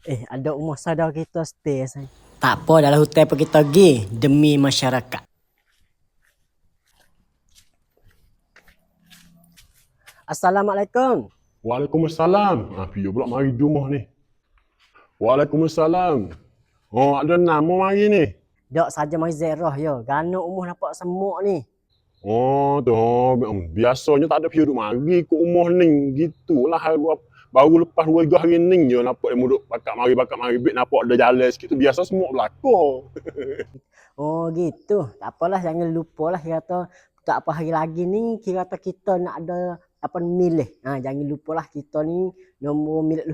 Ada rumah saudara kita stay say. Tak apa, dalam hotel pun kita pergi demi masyarakat. Assalamualaikum. Waalaikumsalam. Piyo pula mari di rumah ni. Waalaikumsalam. Oh, ada nama mari ni. Dok saja mai zerah yo. Gano umur nampak semuk ni. Oh, tu. Biasanya tak ada piyo duk mari ke rumah ni. Gitulah baru lepas 2 hari ni je nampak dia duk bakak mari bit nampak ada jalan sikit tu biasa semua berlaku. Oh gitu. Tak apalah, jangan lupa lah kata tak apa hari lagi ni kira kita nak ada apa milih. Jangan lupalah kita ni nombor milih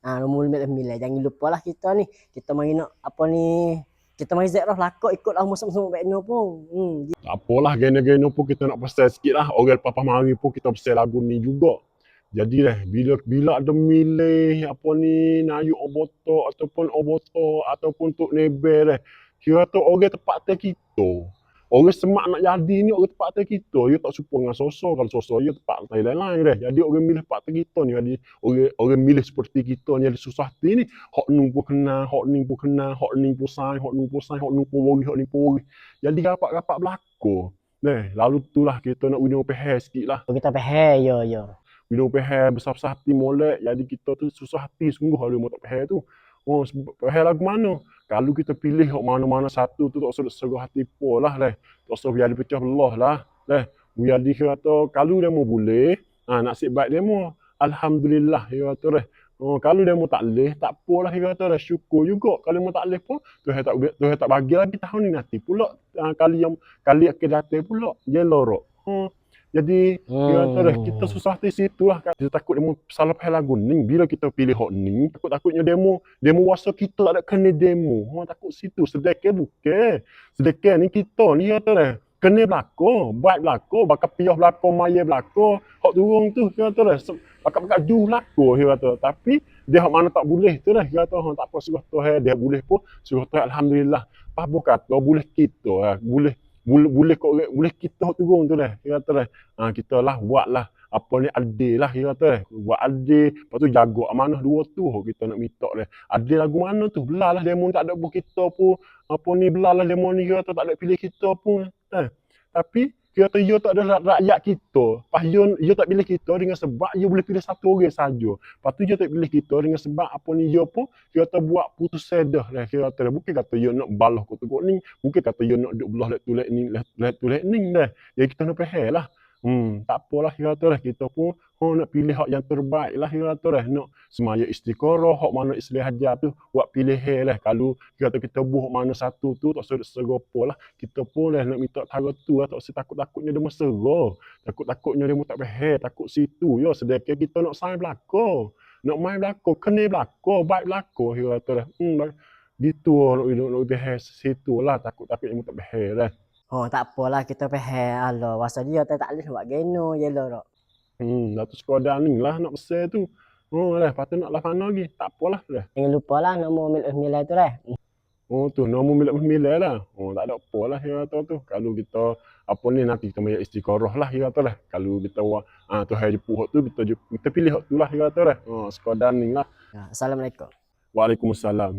nombor milih. Jangan lupalah kita ni. Kita mari nak apa ni? Kita mari zek lah lakok ikutlah musim-musim baik no pun. Tak apalah gene-gene pun kita nak pasal sikit lah. Orang papa mari pun kita pasal lagu ni juga. Jadi bila ada milih apa ni nayu oboto ataupun tok nebel kira tu orang tempat kita. Orang semak nak jadi ni orang tempat kita. Dia tak suka dengan sosok. Kalau sosok dia tempat lain-lain dah. Jadi orang milih tempat kita ni. Jadi orang milih seperti kita ni ada susah hati ni. Hak ni pun kenal, hak ni pun kenal, hak ni pun sayang, hak ni pun sayang, hak ni pun worry, hak ni pun worry. Jadi rapat-rapat berlaku. Lalu itulah kita nak window pehel sikit lah. Kita pehel yo. Window pehel besar-besar hati molek. Jadi kita tu susah hati sungguh kalau mau tak pehel tu. Oh, pehel lagu mana? Kalau kita pilih mana-mana satu tu tak usah serah hati polah lah. Tak usah biar dipecah belah lah. Biar dia kata kalau dia mau boleh, nasib baik dia mau. Alhamdulillah dia kata dah. Kalau dia mau tak boleh, tak apalah dia kata dah. Syukur juga. Kalau mau tak boleh pun, Tuhan tak bagi lagi tahun ni nanti pula. Kali akan datang pula. Jangan lorok. Jadi dia kata dah, kita susah di situ lah. Kita takut dia mau salah pahal lagu ni. Bila kita pilih hak ni, takutnya demo wasa kita tak ada kena demo. Takut situ. Sedekah bukan. Sedekah ni kita ni kata dah. Kena berlaku, baik berlaku, bakal piyah berlaku, maya berlaku. Hak turun tu, dia kata dah. Bakal juh berlaku, dia kata. Tapi, dia hak mana tak boleh tu dah. Dia kata, tak apa suruh Tuhan. Dia boleh pun, suruh Tuhan Alhamdulillah. Apa kata, boleh kita, boleh kita turun tu dah. Dia kata dah, kita lah buatlah apa ni adil lah dia kata dah. Buat adil, lepas tu jaga amanah dua tu kita nak minta dah. Adil lagu mana tu? Belalah demo tak ada buat kita pun. Apa ni belalah demo ni dia kata tak ada pilih kita pun. Tapi dia kata dia tak ada rakyat kita. Pas dia tak pilih kita dengan sebab dia boleh pilih satu orang saja. Lepas tu dia tak pilih kita dengan sebab apa ni dia pun dia kata buat putus sedah lah. Dia kata bukan kata dia nak balah kutuk ni, bukan kata dia nak duk belah let tulis ni dah. Jadi kita nak faham lah. Tak apalah dia kata dah. Kita pun nak pilih hak yang terbaik lah dia kata dah. Nak semaya istiqarah, hak mana Islam hajar tu buat pilih lah. Kalau dia kata kita buh mana satu tu tak segopo lah. Kita pun lah nak minta tara tu lah. Tak usah takut-takutnya dia mesera. Takut-takutnya dia tak faham. Takut situ ya. Sedangkan kita nak sayang belakang. Nak main belakang, kena belakang, baik belakang dia kata dah. Gitu nak faham situ lah. Takut-takut yang tak faham lah. Tak apalah kita faham. Allah, wasa dia tak boleh buat geno je lah. Dah tu sekadar ni lah nak besar tu. Lepas tu nak lah mana lagi. Tak apalah dah. Jangan lupa lah nombor milik tu dah. Tu nombor milik lah. Tak ada apa lah dia kata tu. Kalau kita apa ni nanti kita banyak istiqarah lah dia kata lah. Kalau kita tu hari jeput tu kita pilih hak tu lah dia kata dah. Sekadar ni lah. Assalamualaikum. Waalaikumsalam.